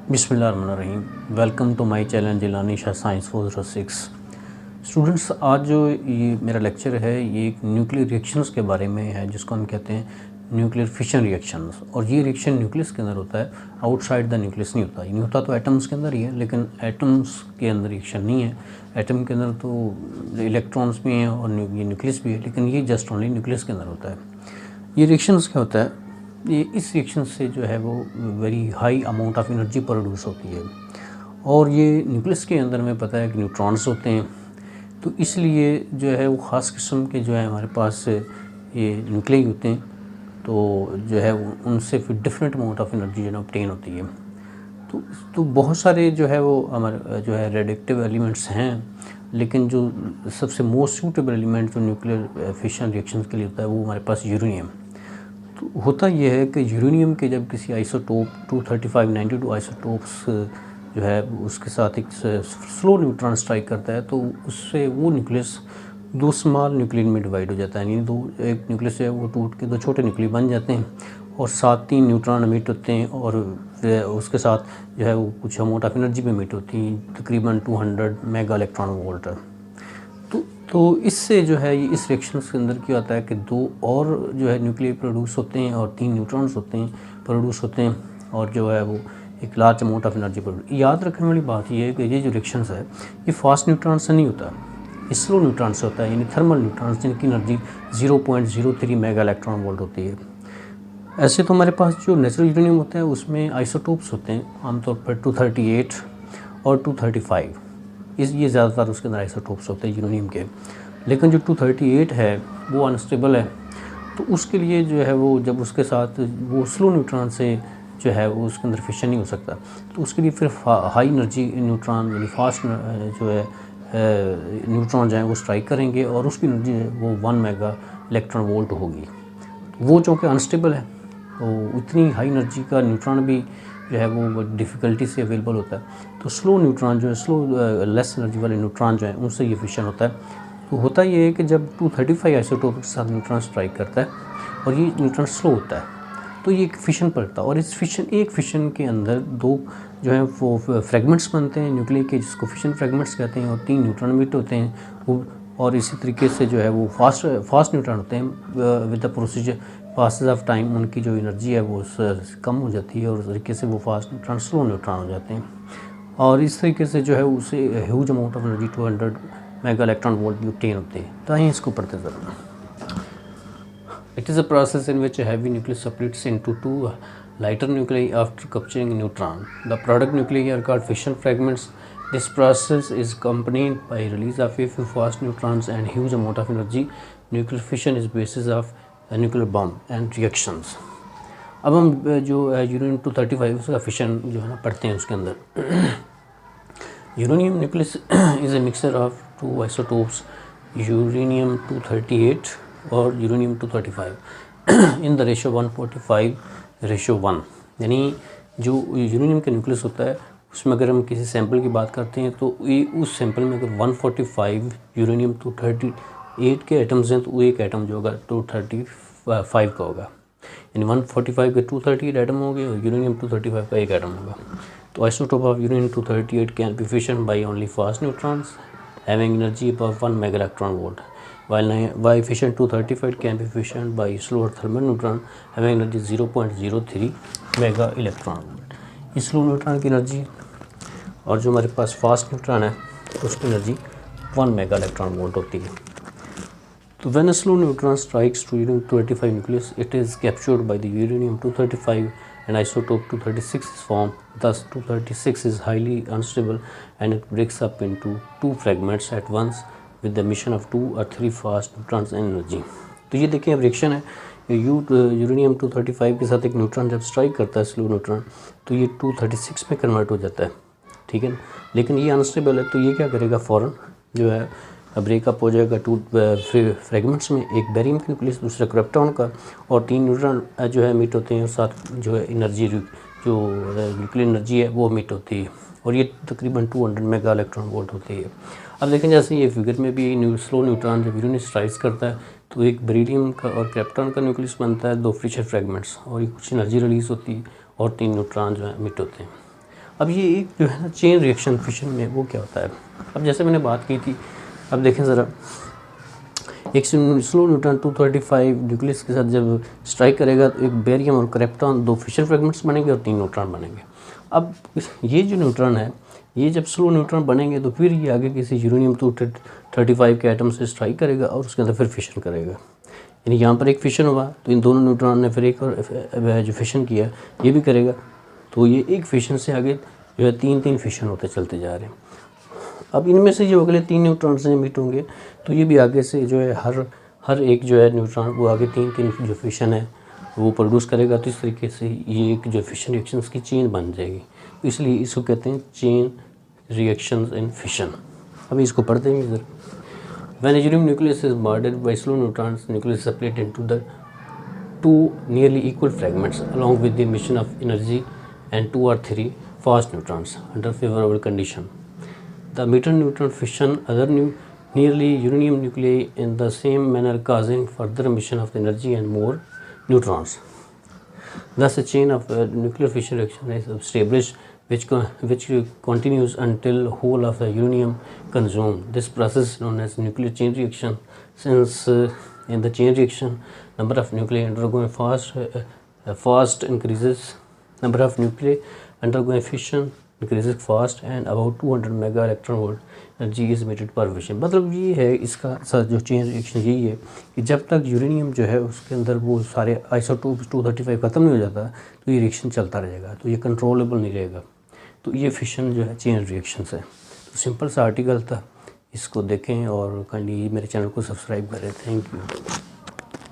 बिस्मिल्लाहिर्रहमानिर्रहीम। Welcome to my channel Jilani Shah science 406। Students, आज जो ये मेरा लेक्चर है ये एक न्यूक्लियर रिएक्शंस के बारे में है, जिसको हम कहते हैं न्यूक्लियर फिशन रिएक्शंस। और ये रिएक्शन न्यूक्लियस के अंदर होता है, आउटसाइड द न्यूक्लियस नहीं होता। ये नहीं होता तो एटम्स के अंदर ही है, लेकिन एटम्स के अंदर रिएक्शन नहीं है। एटम के अंदर तो इलेक्ट्रॉन्स भी हैं और ये न्यूक्लियस भी है, लेकिन ये जस्ट ओनली न्यूक्लियस के अंदर होता है। ये रिएक्शंस क्या होता है, ये इस रिएक्शन से जो है वो very high amount of energy produce होती है। और ये न्यूक्लियस के अंदर में पता है कि न्यूट्रॉन्स होते हैं, तो इसलिए जो है वो ख़ास किस्म के जो है हमारे पास ये न्यूक्लियाई होते हैं, तो जो है उनसे फिर डिफरेंट अमाउंट ऑफ एनर्जी जो है ऑब्टेन होती है। तो बहुत सारे जो है वो हमारे जो है रेडिएक्टिव एलिमेंट्स हैं, लेकिन जो सबसे मोस्ट सूटेबल एलिमेंट जो न्यूक्लियर फिशन रिएक्शन के लिए होता है वो हमारे पास यूरेनियम। तो होता यह है कि यूरेनियम के जब किसी आइसोटोप 23592 आइसोटोप्स जो है उसके साथ एक स्लो न्यूट्रॉन स्ट्राइक करता है, तो उससे वो न्यूक्लियस दो स्मॉल न्यूक्लियन में डिवाइड हो जाता है। यानी एक न्यूक्लियस है वो टूट के दो छोटे न्यूक्लियस बन जाते हैं और साथ 3 न्यूट्रॉन एमिट होते हैं, और उसके साथ जो है वो कुछ अमाउंट ऑफ एनर्जी भी एमिट होती है, तकरीबन 200 मेगा इलेक्ट्रॉन वोल्ट। तो इससे जो है ये इस रिएक्शन के अंदर क्या होता है कि 2 और जो है न्यूक्लियर प्रोड्यूस होते हैं और 3 न्यूट्रॉन्स प्रोड्यूस होते हैं, और जो है वो एक large amount of energy produce. याद रखने वाली बात ये है कि ये जो रिएक्शन है ये फास्ट न्यूट्रॉन से नहीं होता, ये स्लो न्यूट्रॉन से होता है, यानी थर्मल न्यूट्रॉन्स जिनकी एनर्जी 0.03 मेगा इलेक्ट्रॉन वोल्ट होती है। ऐसे तो हमारे पास जो नेचुरल यूरेनियम होता है उसमें आइसोटोप्स होते हैं आमतौर पर 238 और 235, ये ज़्यादातर उसके अंदर आइसोटोप्स होते हैं यूरेनियम के। लेकिन जो 238 है वो अनस्टेबल है, तो उसके लिए जो है वो जब उसके साथ वो स्लो न्यूट्रॉन से जो है वो उसके अंदर फिशन नहीं हो सकता, तो उसके लिए फिर हाई एनर्जी न्यूट्रॉन यानी फास्ट जो है न्यूट्रॉन जो है वो स्ट्राइक करेंगे, और उसकी एनर्जी वो 1 मेगा इलेक्ट्रॉन वोल्ट होगी। वो चूँकि अनस्टेबल है तो उतनी हाई एनर्जी का न्यूट्रॉन भी जो है वो डिफ़िकल्टी से अवेलेबल होता है। तो स्लो न्यूट्रॉन जो है लेस एनर्जी वाले न्यूट्रॉन जो है उनसे ये फिशन होता है। तो होता ये है कि जब 235 आइसोटोप के साथ न्यूट्रॉन स्ट्राइक करता है और ये न्यूट्रॉन स्लो होता है, तो ये एक फिशन पड़ता है, और इस एक फिशन के अंदर 2 जो है वो फ्रेगमेंट्स बनते हैं न्यूक्लियर के, जिसको फिशन फ्रेगमेंट्स कहते हैं, और 3 न्यूट्रॉन एमिट होते हैं वो। और इसी तरीके से जो है वो फास्ट न्यूट्रॉन होते हैं। With the procedure passes of time उनकी जो एनर्जी है वो कम हो जाती है, और उस तरीके से वो फास्ट न्यूट्रॉन स्लो न्यूट्रॉन हो जाते हैं, और इस तरीके से जो है उसे huge amount of energy 200 mega electron volt भी ऑब्टेन होते हैं। तो आइए इसको पढ़ते ज़रा। It is a process in which heavy nucleus splits into 2 lighter nuclei after capturing a neutron. The product nuclei are called fission fragments. This process is accompanied by release of a few fast neutrons and huge amount of energy. Nuclear fission is basis of a nuclear bomb and reactions. अब हम जो uranium 235 उसका fission जो है ना पढ़ते हैं। उसके अंदर uranium nucleus is a mixture of 2 isotopes, uranium 238 और यूरेनियम 235 इन द रेशो 145:1। यानी जो यूरेनियम का न्यूक्लियस होता है उसमें अगर हम किसी सैंपल की बात करते हैं तो ये उस सैंपल में अगर 145 यूरेनियम 238 के एटम्स हैं तो वो एक एटम जो होगा 235 का होगा, यानी 145 के 238 एटम होंगे और यूरेनियम 235 का एक एटम होगा। तो isotope of uranium 238 can be fission by only fast neutrons having energy above 1 mega electron volt, while fission 235 can be fissioned by slower thermal neutron having energy 0.03 mega electron volt. इस slow neutron की energy और जो हमारे पास fast neutron है उसकी energy 1 mega electron volt होती है। तो when a slow neutron strikes to uranium 235 nucleus, it is captured by the uranium 235 and isotope 236 is formed. Thus 236 is highly unstable and it breaks up into 2 fragments at once with the emission of 2 or 3 fast neutrons and energy. तो ये देखिए अब reaction है, uranium 235 के साथ एक neutron जब strike करता है स्लो न्यूट्रॉन, तो ये 236 में कन्वर्ट हो जाता है, ठीक है। लेकिन ये अनस्टेबल है, तो ये क्या करेगा, फ़ौरन जो है ब्रेकअप हो जाएगा 2 फ्रेगमेंट्स में, एक बेरियम की न्यूक्लियस दूसरा क्रिप्टॉन का, और 3 न्यूट्रॉन जो है एमिट होते हैं, और साथ जो है एनर्जी जो न्यूक्लियर एनर्जी है वो एमिट होती है, और ये तकरीबन 200 मेगा इलेक्ट्रॉन वोल्ट होती है। अब देखें जैसे ये फिगर में भी स्लो न्यूट्रॉन जब यूरेनियम स्ट्राइक करता है तो एक बेरिलियम का और क्रिप्टॉन का न्यूक्लियस बनता है, 2 फिशर फ्रेगमेंट्स, और ये कुछ एनर्जी रिलीज़ होती है और 3 न्यूट्रॉन जो है एमिट होते हैं। अब ये एक जो है ना चेन रिएक्शन फिशन में वो क्या होता है, अब जैसे मैंने बात की थी, अब देखें ज़रा, एक स्लो न्यूट्रॉन 235 न्यूक्लियस के साथ जब स्ट्राइक करेगा तो एक बेरियम और क्रिप्टॉन, 2 फिशन फ्रेगमेंट्स बनेंगे और 3 न्यूट्रॉन बनेंगे। अब ये जो न्यूट्रॉन है, ये जब स्लो न्यूट्रॉन बनेंगे तो फिर ये आगे किसी यूरेनियम 235 के एटम से स्ट्राइक करेगा और उसके अंदर फिर फिशन करेगा। यानी यहाँ पर एक फिशन हुआ तो इन दोनों न्यूट्रॉन ने फिर एक और जो फिशन किया ये भी करेगा, तो ये एक फिशन से आगे जो है 3 फिशन होते चलते जा रहे हैं। अब इनमें से जो अगले 3 न्यूट्रॉन से मीट होंगे तो ये भी आगे से जो है हर एक जो है न्यूट्रॉन वो आगे 3 जो फिशन है वो प्रोड्यूस करेगा। तो इस तरीके से ये एक जो फिशन रिएक्शंस की चेन बन जाएगी, तो इसलिए इसको कहते हैं चेन रिएक्शंस इन फिशन। अभी इसको पढ़ते हैं इधर। When a uranium nucleus is bombarded by slow neutrons, nucleus is split into the 2 nearly equal fragments along with the emission of energy and 2 or 3 fast neutrons under favorable condition. The meter neutron fission other nearly uranium nuclei in the same manner, causing further emission of the energy and more neutrons. Thus, a chain of nuclear fission reaction is established, which continues until whole of the uranium consumed. This process is known as nuclear chain reaction. Since in the chain reaction, number of nuclei undergoing fast increases, number of nuclei undergoing fission increases fast, and about 200 mega electron volt energy is emitted per fission. मतलब ये है इसका जो chain reaction यही है कि जब तक यूरेनियम जो है उसके अंदर वो सारे आइसोटोप्स 235 ख़त्म नहीं हो जाता तो ये रिएक्शन चलता रहेगा, तो ये कंट्रोलेबल नहीं रहेगा। तो ये फिशन जो है चेन रिएक्शंस है। तो सिंपल सा आर्टिकल था, इसको देखें और काइंडली मेरे चैनल को सब्सक्राइब करें। Thank you.